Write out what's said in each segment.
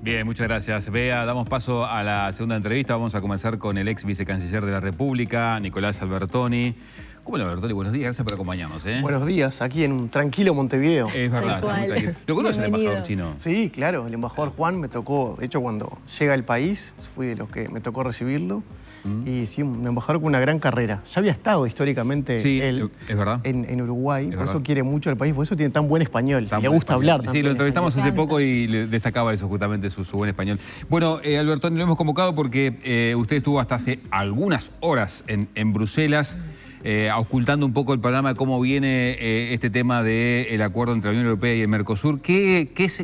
Bien, muchas gracias. Bea, damos paso a la segunda entrevista. Vamos a comenzar con el ex vicecanciller de la República, Nicolás Albertoni. ¿Cómo le va, Albertoni? Buenos días, gracias por acompañarnos. Buenos días, aquí en un tranquilo Montevideo. Es verdad, está muy tranquilo. ¿Lo conoce el embajador chino? Sí, claro, el embajador Juan me tocó, de hecho cuando llega al país, fui de los que me tocó recibirlo. Y sí, un embajador con una gran carrera. Ya había estado históricamente él es verdad. En Uruguay, por eso verdad. quiere mucho el país, por eso tiene tan buen español. Le gusta hablar también. Sí, lo entrevistamos hace poco y le destacaba eso justamente, su buen español. Bueno, Albertoni, lo hemos convocado porque usted estuvo hasta hace algunas horas en Bruselas, ocultando un poco el panorama de cómo viene este tema del acuerdo entre la Unión Europea y el Mercosur.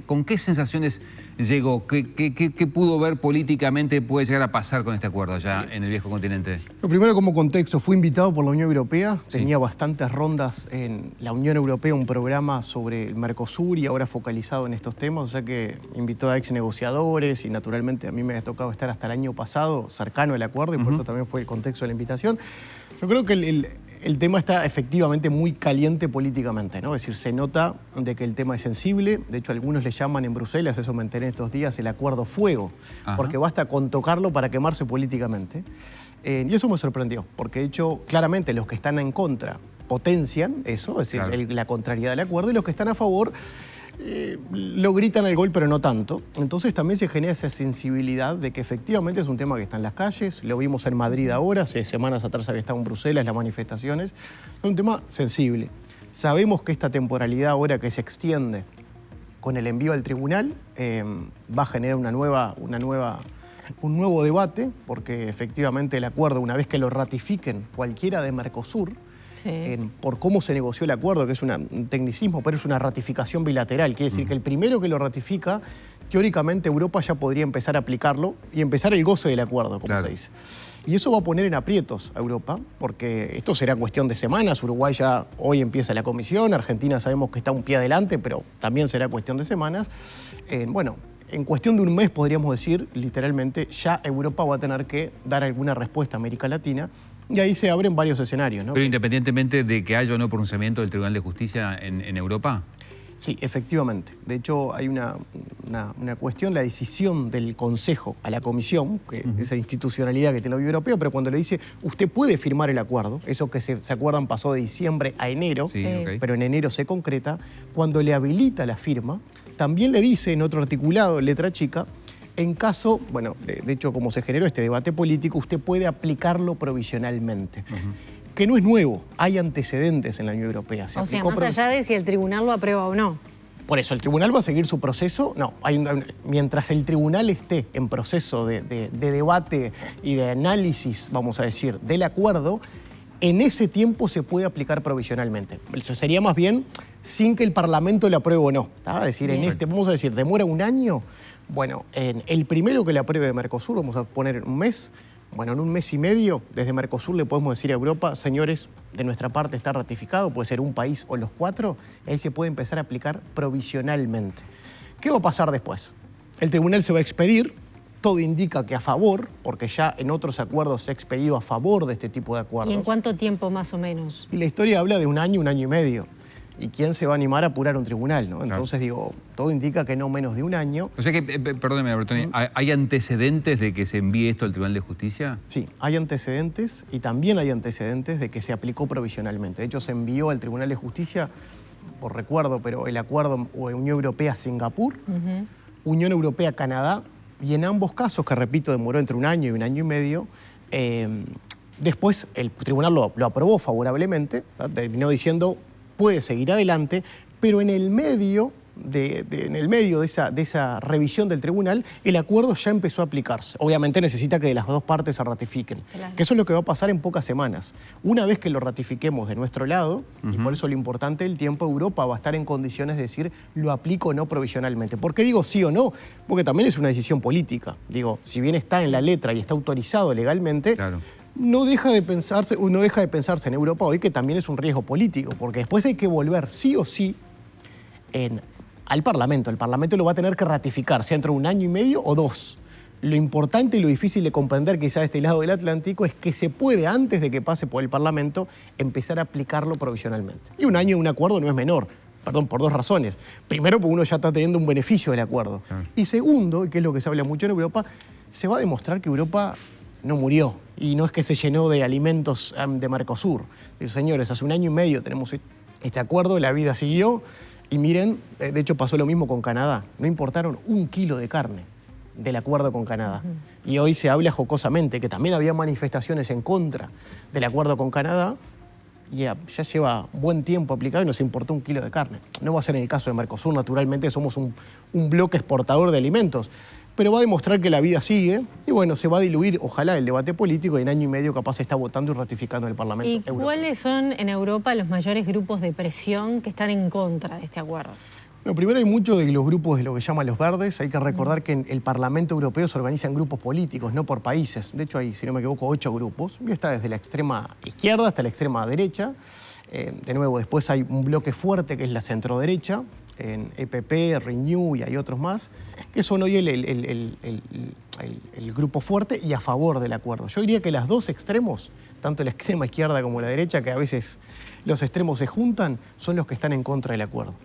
¿Con qué sensaciones llegó? ¿Qué pudo ver políticamente puede llegar a pasar con este acuerdo allá en el viejo continente? Lo primero, como contexto, fui invitado por la Unión Europea. Tenía bastantes rondas en la Unión Europea, un programa sobre el Mercosur y ahora focalizado en estos temas. O sea que invitó a ex negociadores y naturalmente a mí me ha tocado estar hasta el año pasado cercano al acuerdo y por eso también fue el contexto de la invitación. Yo creo que el tema está efectivamente muy caliente políticamente, ¿no? Es decir, se nota de que el tema es sensible. De hecho, algunos le llaman en Bruselas, eso me enteré estos días, el acuerdo fuego, porque basta con tocarlo para quemarse políticamente. Y eso me sorprendió, porque de hecho, claramente los que están en contra potencian eso, es decir, la contrariedad del acuerdo, y los que están a favor lo gritan al gol, pero no tanto. Entonces también se genera esa sensibilidad de que efectivamente es un tema que está en las calles. Lo vimos en Madrid ahora, hace semanas atrás había estado en Bruselas, las manifestaciones. Es un tema sensible. Sabemos que esta temporalidad ahora que se extiende con el envío al tribunal va a generar un nuevo debate, porque efectivamente el acuerdo, una vez que lo ratifiquen cualquiera de Mercosur, por cómo se negoció el acuerdo, que es un tecnicismo, pero es una ratificación bilateral. Quiere decir que el primero que lo ratifica, teóricamente Europa ya podría empezar a aplicarlo y empezar el goce del acuerdo, como se dice. Y eso va a poner en aprietos a Europa, porque esto será cuestión de semanas. Uruguay ya hoy empieza la comisión, Argentina sabemos que está un pie adelante, pero también será cuestión de semanas. Bueno, en cuestión de un mes, podríamos decir, literalmente, ya Europa va a tener que dar alguna respuesta a América Latina. Y ahí se abren varios escenarios, ¿no? Pero independientemente de que haya o no pronunciamiento del Tribunal de Justicia en Europa. Sí, efectivamente. De hecho, hay una cuestión, la decisión del Consejo a la Comisión, que esa institucionalidad que tiene la Unión Europea, pero cuando le dice, usted puede firmar el acuerdo, eso que se acuerdan pasó de diciembre a enero, pero en enero se concreta, cuando le habilita la firma, también le dice en otro articulado, en letra chica, en caso, bueno, de hecho, como se generó este debate político, usted puede aplicarlo provisionalmente. Que no es nuevo, hay antecedentes en la Unión Europea. O sea, más allá de si el tribunal lo aprueba o no. Por eso, ¿el tribunal va a seguir su proceso? No, mientras el tribunal esté en proceso de debate y de análisis, vamos a decir, del acuerdo, en ese tiempo se puede aplicar provisionalmente. Eso sería más bien sin que el Parlamento lo apruebe o no. Es decir, vamos a decir, demora un año. Bueno, el primero que le apruebe de Mercosur, vamos a poner un mes. Bueno, en un mes y medio, desde Mercosur le podemos decir a Europa, señores, de nuestra parte está ratificado, puede ser un país o los cuatro, y ahí se puede empezar a aplicar provisionalmente. ¿Qué va a pasar después? El tribunal se va a expedir, todo indica que a favor, porque ya en otros acuerdos se ha expedido a favor de este tipo de acuerdos. ¿Y en cuánto tiempo más o menos? Y la historia habla de un año y medio. ¿Y quién se va a animar a apurar un tribunal, no? Entonces, digo, todo indica que no menos de un año. O sea que, perdóneme, Albertoni, ¿hay antecedentes de que se envíe esto al Tribunal de Justicia? Sí, hay antecedentes y también hay antecedentes de que se aplicó provisionalmente. De hecho, se envió al Tribunal de Justicia, por recuerdo, pero el acuerdo Unión Europea-Singapur, Unión Europea-Canadá, y en ambos casos, que repito, demoró entre un año y medio, después el tribunal lo aprobó favorablemente, terminó diciendo puede seguir adelante, pero en el medio de esa revisión del tribunal, el acuerdo ya empezó a aplicarse. Obviamente necesita que de las dos partes se ratifiquen, que eso es lo que va a pasar en pocas semanas. Una vez que lo ratifiquemos de nuestro lado, y por eso lo importante del tiempo, Europa va a estar en condiciones de decir lo aplico o no provisionalmente. ¿Por qué digo sí o no? Porque también es una decisión política. Digo, si bien está en la letra y está autorizado legalmente, no deja de pensarse en Europa hoy que también es un riesgo político, porque después hay que volver sí o sí al Parlamento. El Parlamento lo va a tener que ratificar, sea entre un año y medio o dos. Lo importante y lo difícil de comprender quizá de este lado del Atlántico es que se puede, antes de que pase por el Parlamento, empezar a aplicarlo provisionalmente. Y un año de un acuerdo no es menor. Perdón, por dos razones. Primero, porque uno ya está teniendo un beneficio del acuerdo. Claro. Y segundo, y que es lo que se habla mucho en Europa, se va a demostrar que Europa no murió. Y no es que se llenó de alimentos de Mercosur. Es decir, señores, hace 1 año y medio tenemos este acuerdo, la vida siguió. Y miren, de hecho pasó lo mismo con Canadá. No importaron 1 kilo de carne del acuerdo con Canadá. Y hoy se habla jocosamente que también había manifestaciones en contra del acuerdo con Canadá. Y ya lleva buen tiempo aplicado y nos importó 1 kilo de carne. No va a ser en el caso de Mercosur, naturalmente somos un bloque exportador de alimentos, pero va a demostrar que la vida sigue y bueno, se va a diluir, ojalá, el debate político y en 1 año y medio capaz se está votando y ratificando en el Parlamento ¿Y Europeo. cuáles son en Europa los mayores grupos de presión que están en contra de este acuerdo? No, primero hay muchos de los grupos de lo que llaman los verdes. Hay que recordar que en el Parlamento Europeo se organizan grupos políticos, no por países. De hecho hay, si no me equivoco, 8 grupos. Y está desde la extrema izquierda hasta la extrema derecha. De nuevo, después hay un bloque fuerte que es la centroderecha, en EPP, Renew y hay otros más, que son hoy el grupo fuerte y a favor del acuerdo. Yo diría que los dos extremos, tanto la extrema izquierda como la derecha, que a veces los extremos se juntan, son los que están en contra del acuerdo.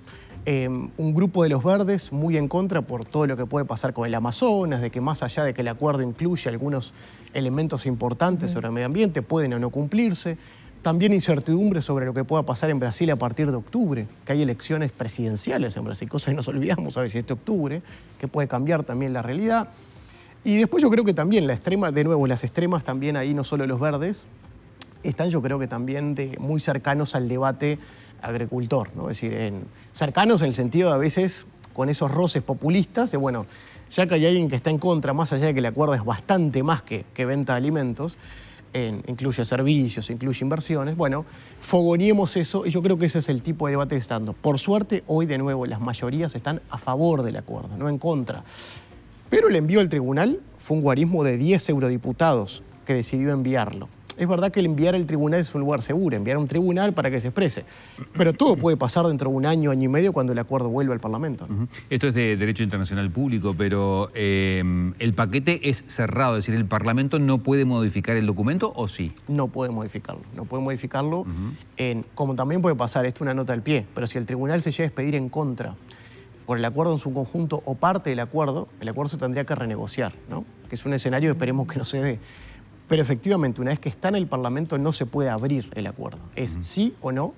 Un grupo de los verdes muy en contra por todo lo que puede pasar con el Amazonas, de que más allá de que el acuerdo incluye algunos elementos importantes sobre el medio ambiente, pueden o no cumplirse. También incertidumbre sobre lo que pueda pasar en Brasil a partir de octubre, que hay elecciones presidenciales en Brasil, cosa que nos olvidamos a veces este octubre, que puede cambiar también la realidad. Y después yo creo que también la extrema, de nuevo las extremas también ahí, no solo los verdes, están yo creo que también muy cercanos al debate agricultor, ¿no? Es decir, cercanos en el sentido de a veces con esos roces populistas, de bueno, ya que hay alguien que está en contra, más allá de que el acuerdo es bastante más que venta de alimentos, incluye servicios, incluye inversiones, bueno, fogoneemos eso y yo creo que ese es el tipo de debate que está dando. Por suerte, hoy de nuevo las mayorías están a favor del acuerdo, no en contra. Pero el envío al tribunal fue un guarismo de 10 eurodiputados que decidió enviarlo. Es verdad que el enviar al tribunal es un lugar seguro, enviar a un tribunal para que se exprese. Pero todo puede pasar dentro de 1 año, 1 año y medio, cuando el acuerdo vuelva al Parlamento. Esto es de derecho internacional público, pero el paquete es cerrado, es decir, ¿el Parlamento no puede modificar el documento o sí? No puede modificarlo, no puede modificarlo. Como también puede pasar, esto es una nota al pie, pero si el tribunal se llega a expedir en contra por el acuerdo en su conjunto o parte del acuerdo, el acuerdo se tendría que renegociar, ¿no? Que es un escenario que esperemos que no se dé. Pero efectivamente, una vez que está en el Parlamento, no se puede abrir el acuerdo. Es sí o no,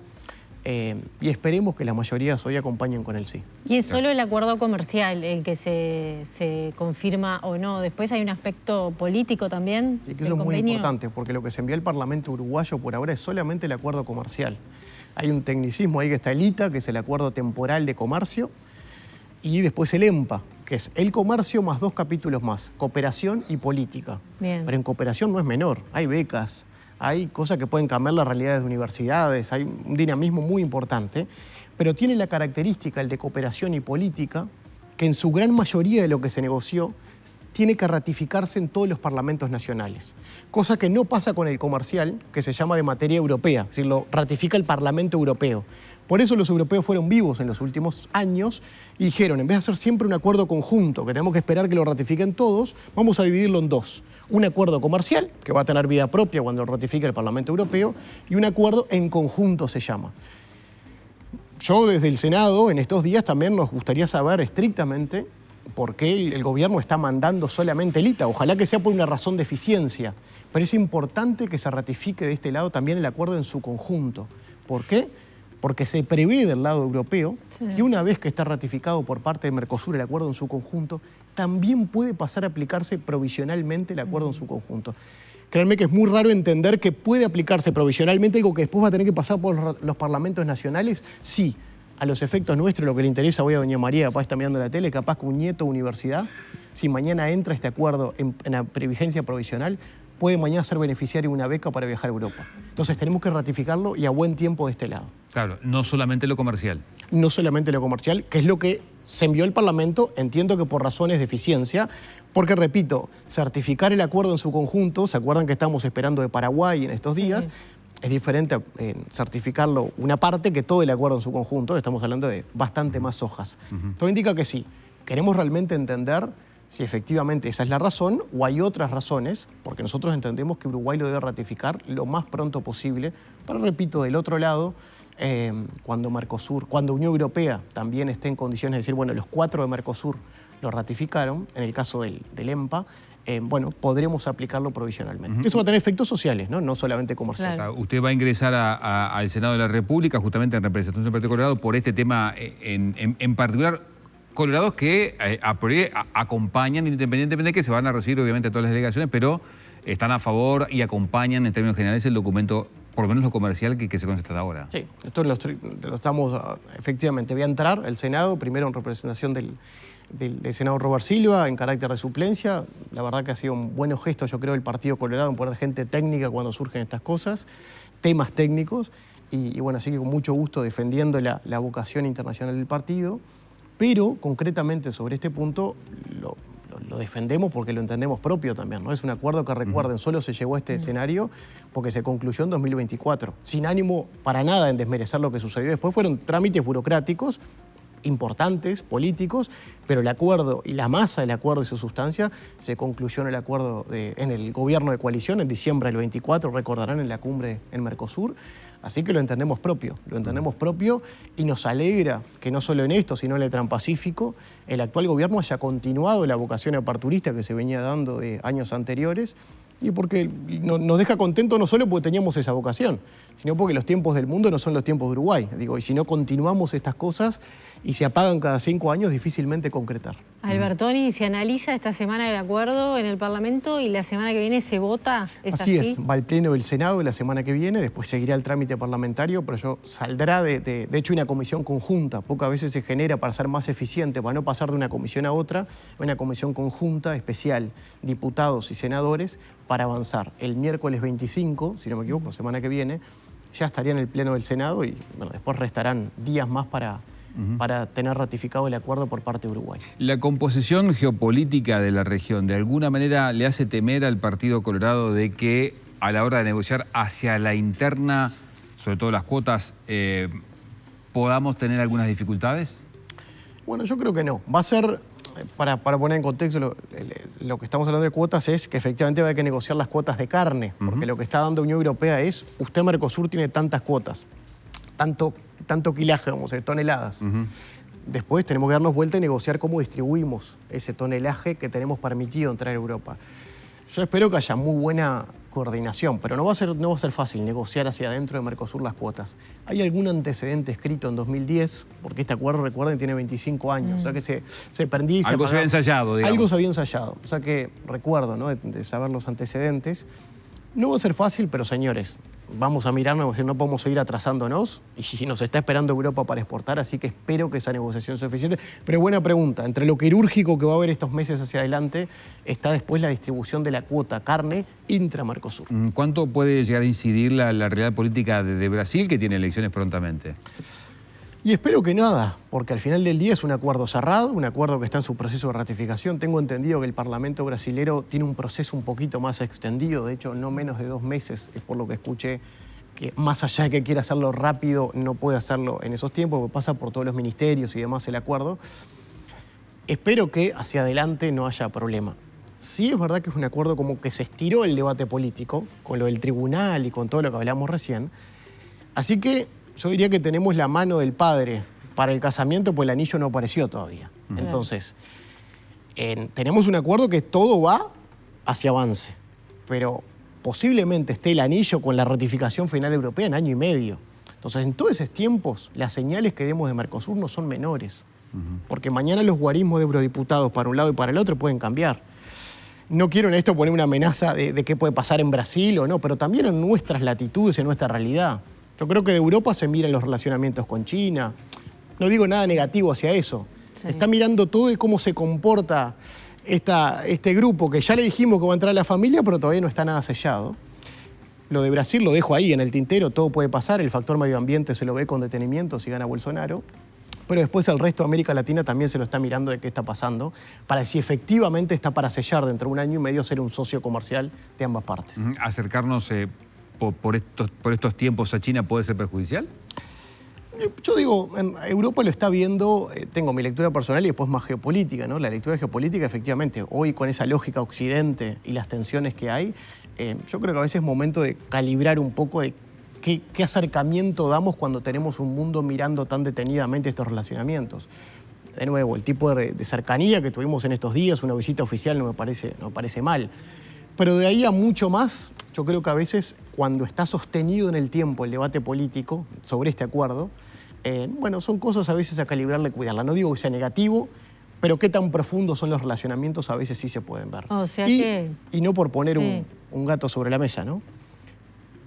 y esperemos que las mayorías hoy acompañen con el sí. ¿Y es solo el acuerdo comercial el que se confirma o no? Después hay un aspecto político también. Sí, que eso es muy importante, porque lo que se envió al Parlamento uruguayo por ahora es solamente el acuerdo comercial. Hay un tecnicismo ahí que está el ITA, que es el acuerdo temporal de comercio, y después el EMPA, que es el comercio más 2 capítulos más, cooperación y política. Bien. Pero en cooperación no es menor, hay becas, hay cosas que pueden cambiar las realidades de universidades, hay un dinamismo muy importante, pero tiene la característica, el de cooperación y política, que en su gran mayoría de lo que se negoció tiene que ratificarse en todos los parlamentos nacionales. Cosa que no pasa con el comercial, que se llama de materia europea, es decir, lo ratifica el Parlamento Europeo. Por eso los europeos fueron vivos en los últimos años y dijeron, en vez de hacer siempre un acuerdo conjunto, que tenemos que esperar que lo ratifiquen todos, vamos a dividirlo en 2. Un acuerdo comercial, que va a tener vida propia cuando lo ratifique el Parlamento Europeo, y un acuerdo en conjunto se llama. Yo desde el Senado, en estos días, también nos gustaría saber estrictamente por qué el gobierno está mandando solamente el ITA. Ojalá que sea por una razón de eficiencia, pero es importante que se ratifique de este lado también el acuerdo en su conjunto. ¿Por qué? Porque se prevé del lado europeo que una vez que está ratificado por parte de Mercosur el acuerdo en su conjunto, también puede pasar a aplicarse provisionalmente el acuerdo en su conjunto. Créanme que es muy raro entender que puede aplicarse provisionalmente algo que después va a tener que pasar por los parlamentos nacionales. Sí, a los efectos nuestros, lo que le interesa hoy a doña María, capaz está mirando la tele, capaz que un nieto de universidad, si mañana entra este acuerdo en la vigencia provisional, puede mañana ser beneficiario de una beca para viajar a Europa. Entonces tenemos que ratificarlo y a buen tiempo de este lado. Claro, no solamente lo comercial. No solamente lo comercial, que es lo que se envió al Parlamento, entiendo que por razones de eficiencia, porque repito, certificar el acuerdo en su conjunto, ¿se acuerdan que estamos esperando de Paraguay en estos días? Es diferente certificarlo una parte que todo el acuerdo en su conjunto, estamos hablando de bastante más hojas. Todo indica que sí, queremos realmente entender si efectivamente esa es la razón o hay otras razones, porque nosotros entendemos que Uruguay lo debe ratificar lo más pronto posible, pero repito, del otro lado, cuando Unión Europea también esté en condiciones de decir, bueno, los 4 de Mercosur lo ratificaron, en el caso del EMPA, bueno, podremos aplicarlo provisionalmente. Eso va a tener efectos sociales, no solamente comerciales. Claro. Usted va a ingresar al Senado de la República, justamente en representación del Partido Colorado, por este tema en particular. Colorados que acompañan, independientemente de que se van a recibir obviamente todas las delegaciones, pero están a favor y acompañan en términos generales el documento, por lo menos lo comercial, que se conoce hasta ahora. Sí, esto lo estamos, efectivamente, voy a entrar al Senado, primero en representación del senador Robert Silva, en carácter de suplencia. La verdad que ha sido un buen gesto, yo creo, el Partido Colorado en poner gente técnica cuando surgen estas cosas, temas técnicos, y bueno, así que con mucho gusto defendiendo la vocación internacional del partido. Pero concretamente sobre este punto lo defendemos porque lo entendemos propio también, ¿no? Es un acuerdo que, recuerden, solo se llegó a este escenario porque se concluyó en 2024. Sin ánimo para nada en desmerecer lo que sucedió después. Fueron trámites burocráticos importantes, políticos, pero el acuerdo y la masa del acuerdo y su sustancia se concluyó en el gobierno de coalición en diciembre del 24, recordarán, en la cumbre en Mercosur. Así que lo entendemos propio y nos alegra que no solo en esto, sino en el Transpacífico, el actual gobierno haya continuado la vocación aperturista que se venía dando de años anteriores, y porque nos deja contentos no solo porque teníamos esa vocación, sino porque los tiempos del mundo no son los tiempos de Uruguay. Y si no continuamos estas cosas y se apagan cada 5 años, difícilmente concretar. Albertoni, se analiza esta semana el acuerdo en el Parlamento y la semana que viene se vota. Así es, va al Pleno del Senado la semana que viene, después seguirá el trámite parlamentario, pero saldrá de hecho una comisión conjunta. Pocas veces se genera, para ser más eficiente, para no pasar de una comisión a otra, una comisión conjunta especial, diputados y senadores, para avanzar. El miércoles 25, si no me equivoco, semana que viene, ya estaría en el Pleno del Senado y bueno, después restarán días más para tener ratificado el acuerdo por parte de Uruguay. ¿La composición geopolítica de la región de alguna manera le hace temer al Partido Colorado de que a la hora de negociar hacia la interna, sobre todo las cuotas, podamos tener algunas dificultades? Bueno, yo creo que no. Va a ser, para poner en contexto, lo que estamos hablando de cuotas es que efectivamente va a haber que negociar las cuotas de carne, porque lo que está dando Unión Europea es, usted Mercosur tiene tantas cuotas, tanto quilaje, vamos a decir, toneladas. Después tenemos que darnos vuelta y negociar cómo distribuimos ese tonelaje que tenemos permitido entrar a Europa. Yo espero que haya muy buena coordinación, pero no va a ser fácil negociar hacia adentro de Mercosur las cuotas. ¿Hay algún antecedente escrito en 2010? Porque este acuerdo, recuerden, tiene 25 años. O sea que se prendía y algo se había ensayado, digamos. Algo se había ensayado. O sea que recuerdo, ¿no?, de saber los antecedentes. No va a ser fácil, pero señores, vamos a mirarnos, no podemos seguir atrasándonos y nos está esperando Europa para exportar, así que espero que esa negociación sea eficiente. Pero buena pregunta, entre lo quirúrgico que va a haber estos meses hacia adelante está después la distribución de la cuota carne intra-Mercosur. ¿Cuánto puede llegar a incidir la realidad política de Brasil, que tiene elecciones prontamente? Y espero que nada, porque al final del día es un acuerdo cerrado, un acuerdo que está en su proceso de ratificación. Tengo entendido que el Parlamento brasilero tiene un proceso un poquito más extendido, de hecho no menos de 2 meses, es por lo que escuché, que más allá de que quiera hacerlo rápido, no puede hacerlo en esos tiempos, porque pasa por todos los ministerios y demás el acuerdo. Espero que hacia adelante no haya problema. Sí es verdad que es un acuerdo como que se estiró el debate político, con lo del tribunal y con todo lo que hablamos recién, así que yo diría que tenemos la mano del padre para el casamiento, pues el anillo no apareció todavía. Entonces, tenemos un acuerdo que todo va hacia avance, pero posiblemente esté el anillo con la ratificación final europea en 1 año y medio. Entonces, en todos esos tiempos, las señales que demos de Mercosur no son menores, porque mañana los guarismos de eurodiputados para un lado y para el otro pueden cambiar. No quiero en esto poner una amenaza de qué puede pasar en Brasil o no, pero también en nuestras latitudes, en nuestra realidad. Yo creo que de Europa se miran los relacionamientos con China. No digo nada negativo hacia eso. Sí. Se está mirando todo de cómo se comporta este grupo, que ya le dijimos que va a entrar a la familia, pero todavía no está nada sellado. Lo de Brasil lo dejo ahí en el tintero, todo puede pasar. El factor medio ambiente se lo ve con detenimiento si gana Bolsonaro. Pero después el resto de América Latina también se lo está mirando de qué está pasando, para si efectivamente está para sellar dentro de 1 año y medio ser un socio comercial de ambas partes. Acercarnos por estos tiempos a China puede ser perjudicial. Yo digo, Europa lo está viendo, tengo mi lectura personal y después más geopolítica, ¿no? La lectura geopolítica, efectivamente, hoy con esa lógica occidente y las tensiones que hay, yo creo que a veces es momento de calibrar un poco de qué acercamiento damos cuando tenemos un mundo mirando tan detenidamente estos relacionamientos. De nuevo, el tipo de cercanía que tuvimos en estos días, una visita oficial no me parece mal. Pero de ahí a mucho más, yo creo que a veces cuando está sostenido en el tiempo el debate político sobre este acuerdo, bueno, son cosas a veces a calibrarle y cuidarla. No digo que sea negativo, pero qué tan profundos son los relacionamientos a veces sí se pueden ver. O sea y no por poner sí. un gato sobre la mesa, ¿no?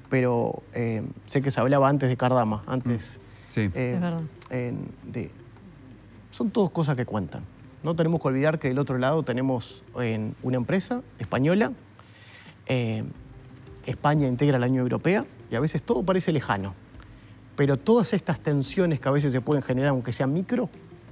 Pero sé que se hablaba antes de Cardama, antes Sí. Es verdad. son todas cosas que cuentan. No tenemos que olvidar que del otro lado tenemos una empresa española, España integra la Unión Europea y a veces todo parece lejano. Pero todas estas tensiones que a veces se pueden generar, aunque sean micro,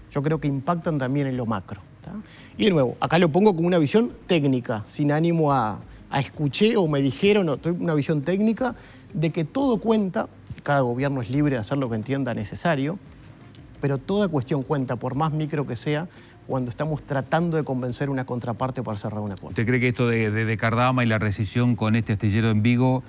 yo creo que impactan también en lo macro. ¿Tá? Y de nuevo, acá lo pongo con una visión técnica, sin ánimo a escuché o me dijeron, no, una visión técnica de que todo cuenta, cada gobierno es libre de hacer lo que entienda necesario, pero toda cuestión cuenta, por más micro que sea, cuando estamos tratando de convencer una contraparte para cerrar un acuerdo. ¿Usted cree que esto de Cardama y la rescisión con este astillero en Vigo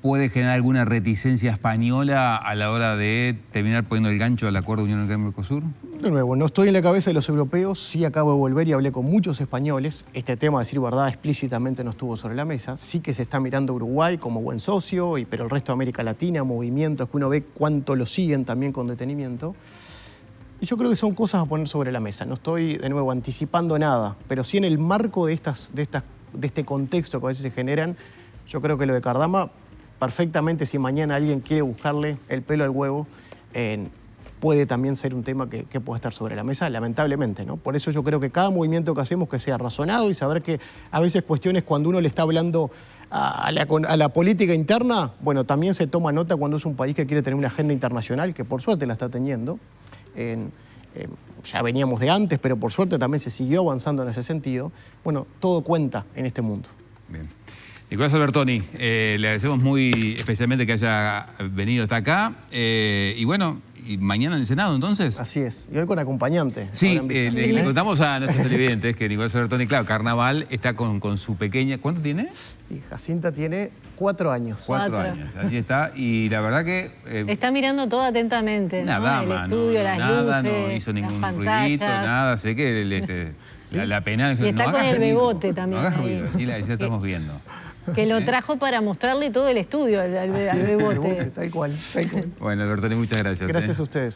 puede generar alguna reticencia española a la hora de terminar poniendo el gancho al acuerdo de Unión Europea-Mercosur? De nuevo, no estoy en la cabeza de los europeos, sí acabo de volver y hablé con muchos españoles. Este tema, a decir verdad, explícitamente no estuvo sobre la mesa. Sí que se está mirando a Uruguay como buen socio, pero el resto de América Latina, movimientos que uno ve cuánto lo siguen también con detenimiento. Y yo creo que son cosas a poner sobre la mesa. No estoy, de nuevo, anticipando nada, pero sí en el marco de este contexto que a veces se generan, yo creo que lo de Cardama, perfectamente, si mañana alguien quiere buscarle el pelo al huevo, puede también ser un tema que puede estar sobre la mesa, lamentablemente, ¿no? Por eso yo creo que cada movimiento que hacemos que sea razonado y saber que a veces cuestiones cuando uno le está hablando a la política interna, bueno, también se toma nota cuando es un país que quiere tener una agenda internacional, que por suerte la está teniendo. Ya veníamos de antes, pero por suerte también se siguió avanzando en ese sentido. Bueno, todo cuenta en este mundo. Bien. Nicolás Albertoni, le agradecemos muy especialmente que haya venido hasta acá. Y bueno, ¿y mañana en el Senado entonces? Así es, y hoy con acompañante. Sí, le contamos a nuestros televidentes que Nicolás Albertoni, claro, Carnaval está con su pequeña... ¿Cuánto tiene? Y Jacinta tiene 4 años. 4 años, allí está. Y la verdad que... está mirando todo atentamente, una ¿no? dama, el estudio, las nada, luces, no hizo ningún las ruidito, pantallas. nada. Sé que la pena... Y está no con hagas el ruido, bebote también No hagas ahí. ruido, sí, la estamos viendo. Que lo trajo para mostrarle todo el estudio al Así es, bebote. tal cual, tal cual. Bueno, Albertoni, muchas gracias. Gracias a ustedes.